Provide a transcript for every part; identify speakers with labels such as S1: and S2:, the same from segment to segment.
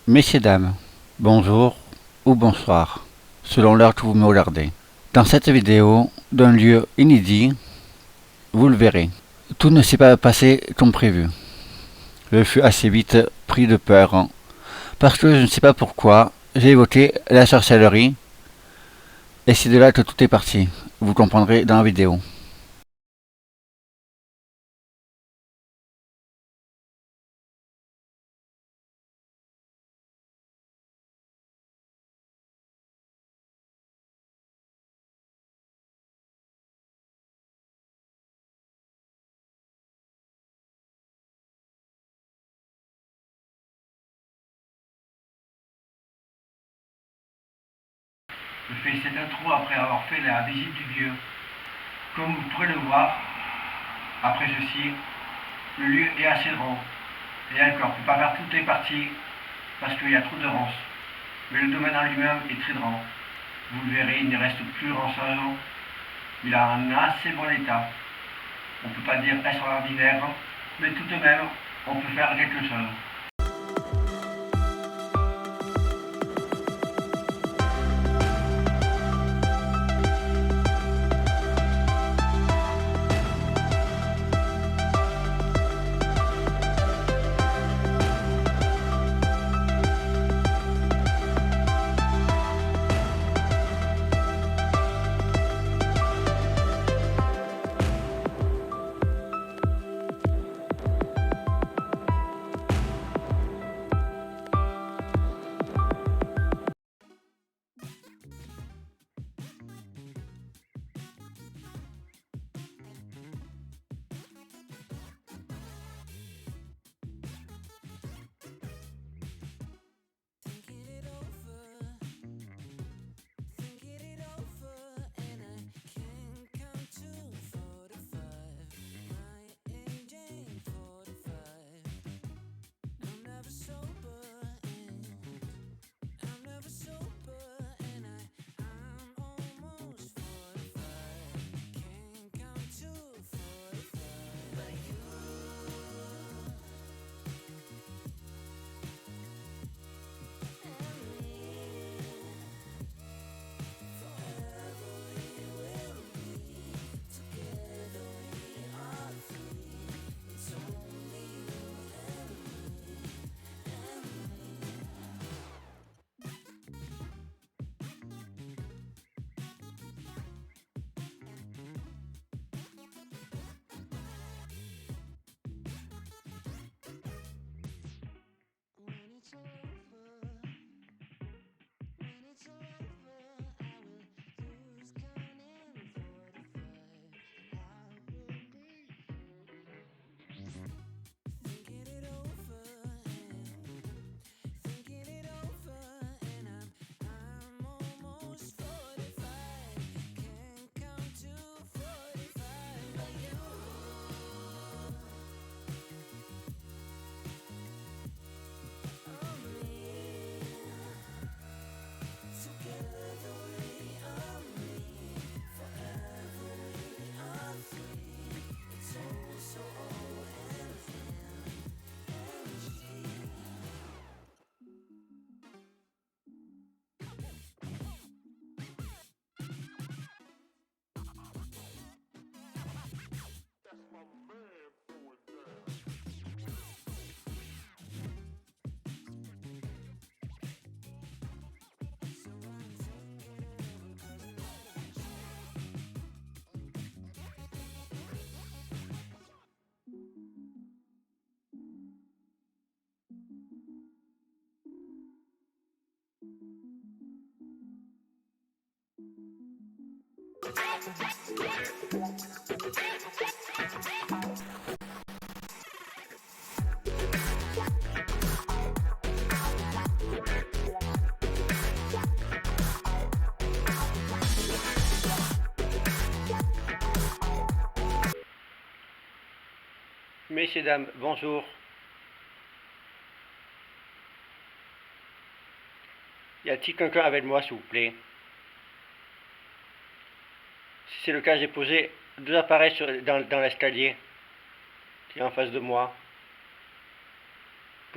S1: Messieurs, dames, bonjour ou bonsoir, selon l'heure que vous me regardez. Dans cette vidéo, d'un lieu inédit, vous le verrez. Tout ne s'est pas passé comme prévu. Je fus assez vite pris de peur, parce que je ne sais pas pourquoi, j'ai évoqué la sorcellerie, et c'est de là que tout est parti. Vous comprendrez dans la vidéo. Je fais cette intro après avoir fait la visite du lieu. Comme vous pourrez le voir, après ceci, le lieu est assez grand. Et encore, on ne peut pas faire toutes les parties parce qu'il y a trop de ronces. Mais le domaine en lui-même est très grand. Vous le verrez, il ne reste plus grand-chose. Il a un assez bon état. On ne peut pas dire extraordinaire, mais tout de même, on peut faire quelque chose. Messieurs, dames, bonjour. Y a-t-il quelqu'un avec moi, s'il vous plaît? Si c'est le cas, j'ai posé deux appareils dans l'escalier qui est en face de moi.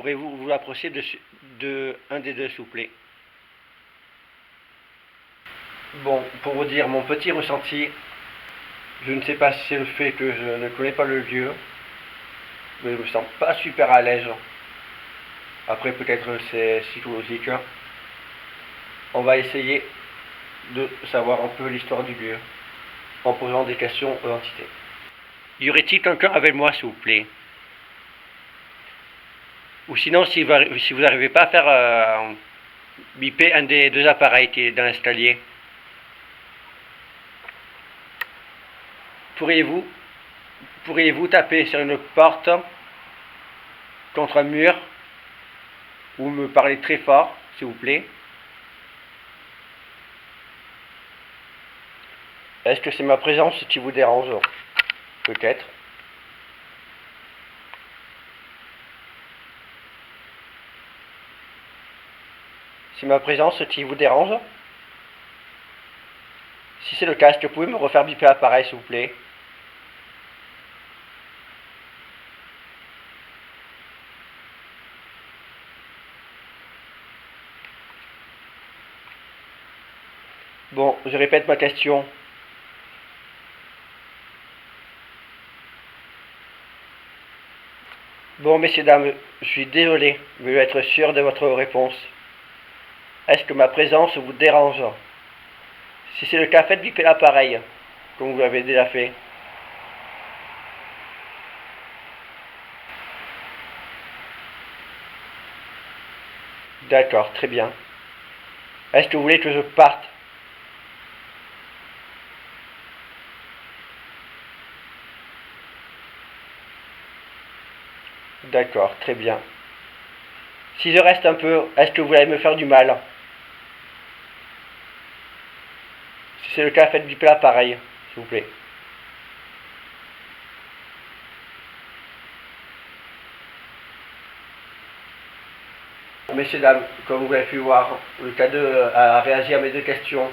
S2: Pourriez-vous vous approcher de un des deux, s'il vous plaît? Bon, pour vous dire mon petit ressenti, je ne sais pas si c'est le fait que je ne connais pas le lieu, mais je me sens pas super à l'aise. Après, peut-être c'est psychologique. On va essayer de savoir un peu l'histoire du lieu en posant des questions aux entités. Y aurait-il quelqu'un avec moi, s'il vous plaît? Ou sinon, si vous n'arrivez pas à faire biper un des deux appareils qui est dans l'escalier, pourriez-vous taper sur une porte contre un mur ou me parler très fort, s'il vous plaît? Est-ce que c'est ma présence qui vous dérange? Peut-être. C'est ma présence qui vous dérange? Si c'est le cas, est-ce que vous pouvez me refaire biper l'appareil, s'il vous plaît? Bon, je répète ma question. Bon, messieurs, dames, je suis désolé, je veux être sûr de votre réponse. Est-ce que ma présence vous dérange? Si c'est le cas, faites biper l'appareil, comme vous l'avez déjà fait. D'accord, très bien. Est-ce que vous voulez que je parte? D'accord, très bien. Si je reste un peu, est-ce que vous allez me faire du mal? Si c'est le cas, faites biper l'appareil, s'il vous plaît. Messieurs, dames, comme vous avez pu voir, le K2 a réagi à mes deux questions.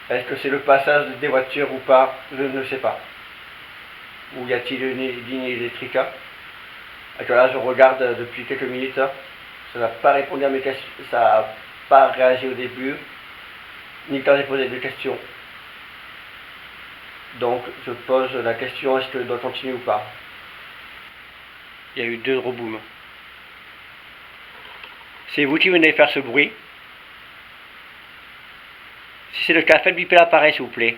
S2: Est-ce que c'est le passage des voitures ou pas? Je ne sais pas. Ou y a-t-il une ligne électrique? Là, je regarde depuis quelques minutes. Ça n'a pas répondu à mes questions. Ça n'a pas réagi au début, ni quand j'ai posé des questions. Donc, je pose la question, est-ce que je dois continuer ou pas? Il y a eu 2 rebooms. C'est vous qui venez faire ce bruit? Si c'est le cas, faites biper l'appareil, s'il vous plaît.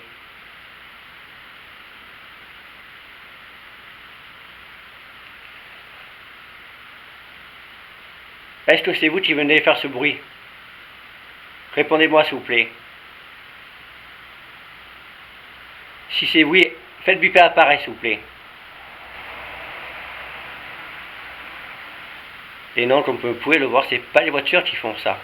S2: Est-ce que c'est vous qui venez faire ce bruit? Répondez-moi, s'il vous plaît. Si c'est oui, faites biper l'appareil, s'il vous plaît. Et non, comme vous pouvez le voir, c'est pas les voitures qui font ça.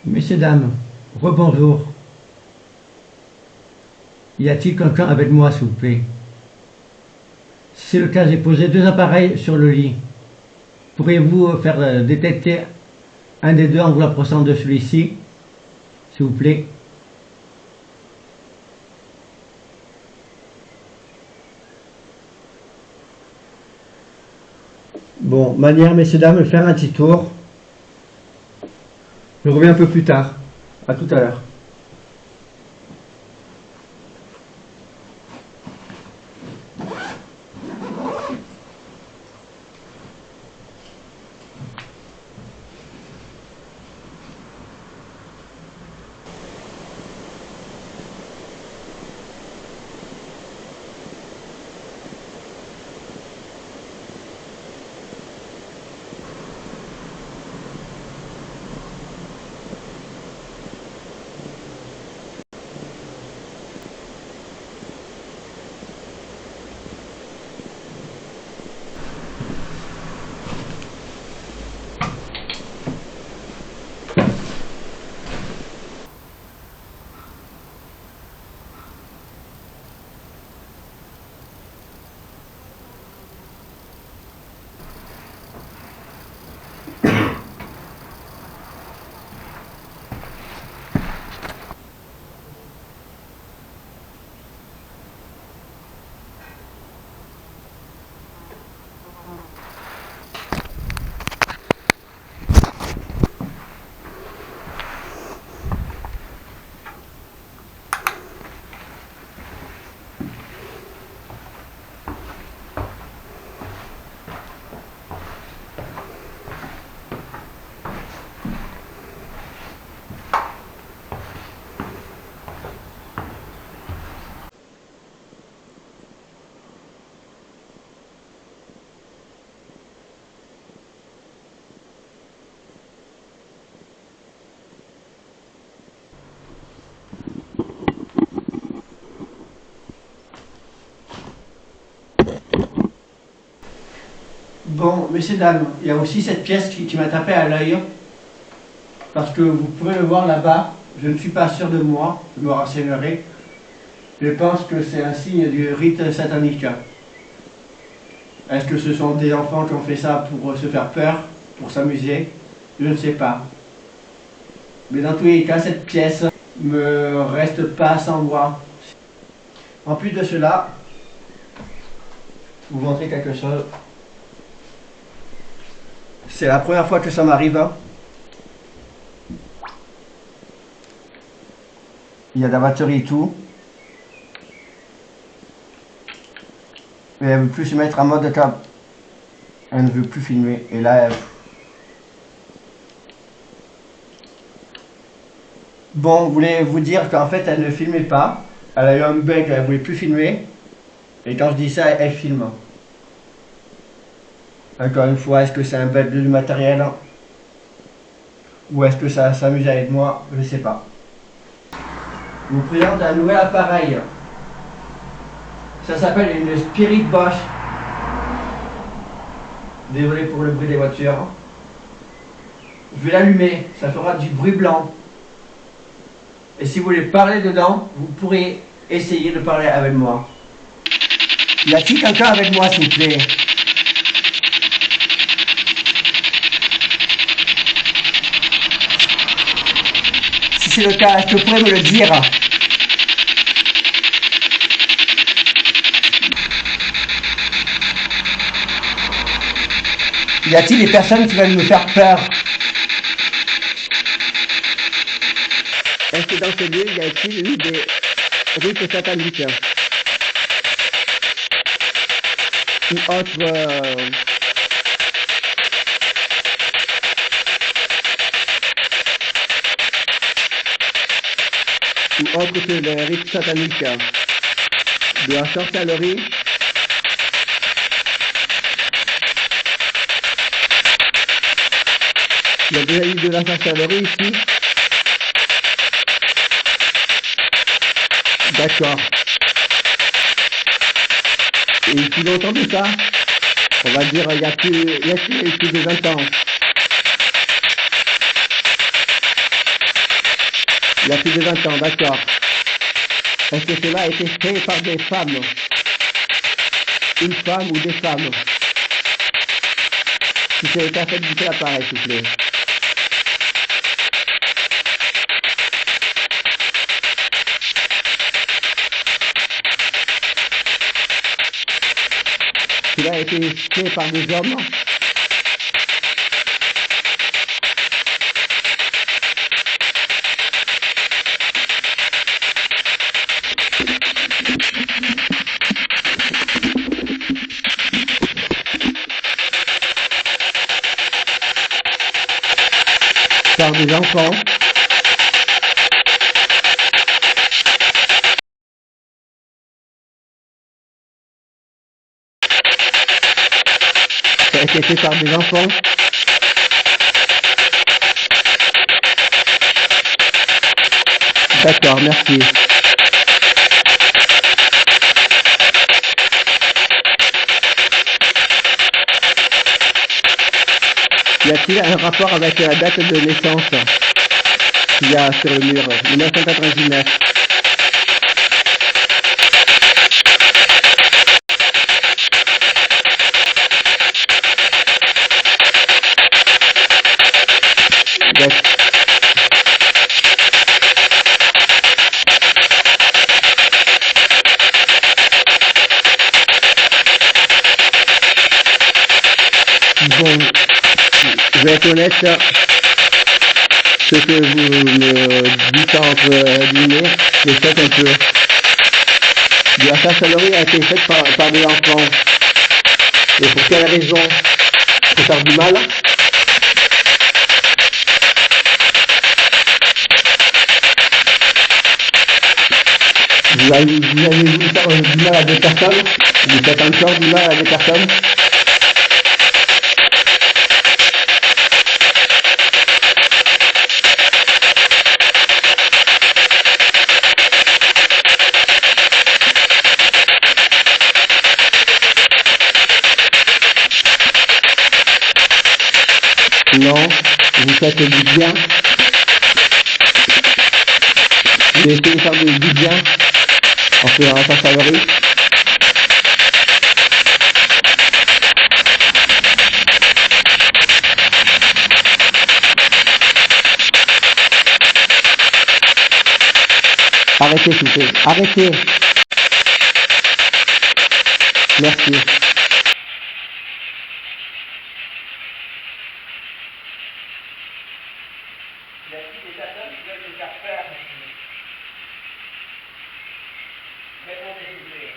S2: Messieurs, dames, rebonjour. Y a-t-il quelqu'un avec moi, s'il vous plaît? Si c'est le cas, j'ai posé 2 appareils sur le lit. Pourriez-vous faire détecter un des deux en vous approchant de celui-ci, s'il vous plaît? Bon, manière, messieurs, dames, de faire un petit tour. Je reviens un peu plus tard. À tout à l'heure.
S1: messieurs, dames, il y a aussi cette pièce qui m'a tapé à l'œil. Parce que vous pouvez le voir là-bas, je ne suis pas sûr de moi, je me renseignerai. Je pense que c'est un signe du rite satanique. Est-ce que ce sont des enfants qui ont fait ça pour se faire peur, pour s'amuser? Je ne sais pas. Mais dans tous les cas, cette pièce me reste pas sans moi. En plus de cela, vous montrer quelque chose. C'est la première fois que ça m'arrive. Il y a de la batterie et tout. Mais elle ne veut plus se mettre en mode cap. Elle ne veut plus filmer. Et là, elle... Bon, je voulais vous dire qu'en fait, elle ne filmait pas. Elle a eu un bug, elle ne voulait plus filmer. Et quand je dis ça, elle filme. Encore une fois, est-ce que c'est un bug du matériel? Ou est-ce que ça s'amuse avec moi? Je ne sais pas. Je vous présente un nouvel appareil. Ça s'appelle une Spirit Box. Désolé pour le bruit des voitures. Je vais l'allumer, ça fera du bruit blanc. Et si vous voulez parler dedans, vous pourrez essayer de parler avec moi. Y a-t-il quelqu'un avec moi, s'il vous plaît? Si c'est le cas, est-ce que vous pourrez me le dire? Y a-t-il des personnes qui veulent me faire peur? Est-ce que dans ce lieu, y a-t-il eu des rites sataniques? Ou autre... Ou autre que les rites sataniques? De la sorcellerie? Il y a déjà eu de la sorcellerie ici? D'accord. Et si longtemps de ça, on va dire il y a plus de 20 ans. Il y a plus de 20 ans, d'accord. Est-ce que cela a été fait par des femmes? Une femme ou des femmes? Si c'est le cas, faites-vous l'appareil, s'il vous plaît. Cela a été fait par des hommes. Par des enfants. Ça a été fait par des enfants. D'accord, merci. Y a-t-il un rapport avec la date de naissance qu'il y a sur le mur, 1999? Bon, je vais être honnête, ce que vous me dites entre guillemets, je sais un peu. La sorcellerie a été faite par des enfants. Et pour quelle raison? Pour faire du mal? Vous avez voulu faire du mal à des personnes? Vous faites encore du mal à des personnes?
S3: faites-vous bien. Vous essayez de faire du bien en faisant la sorcellerie. Arrêtez s'il vous plaît. Arrêtez. Merci.
S2: Il y a des personnes qui veulent se faire faire. Répondez s'il vous plaît.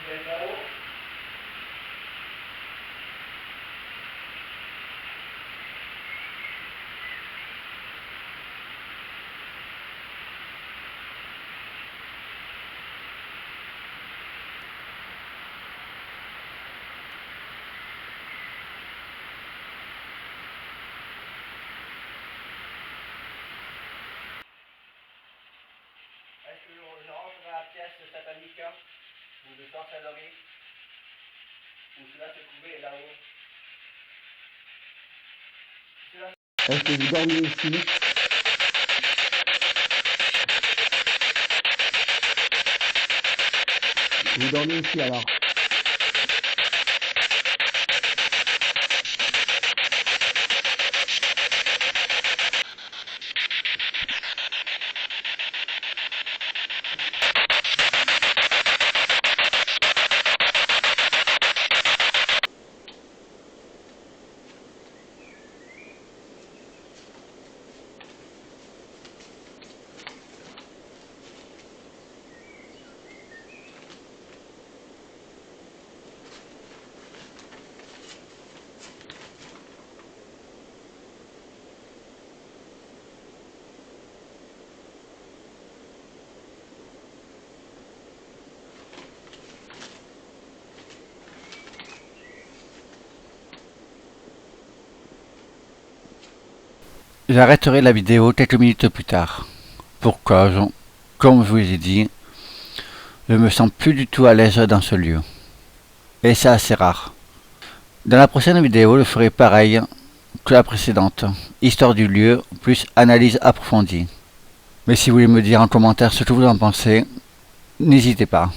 S2: Vous êtes là-haut? Est-ce que je rentre dans la pièce satanique ou de sorcellerie où cela se trouvait là-haut?
S3: Est-ce que vous dormez ici? Vous dormez ici alors?
S4: J'arrêterai la vidéo quelques minutes plus tard. Pour cause, comme je vous ai dit, je me sens plus du tout à l'aise dans ce lieu. Et c'est assez rare. Dans la prochaine vidéo, je ferai pareil que la précédente. Histoire du lieu, plus analyse approfondie. Mais si vous voulez me dire en commentaire ce que vous en pensez, n'hésitez pas.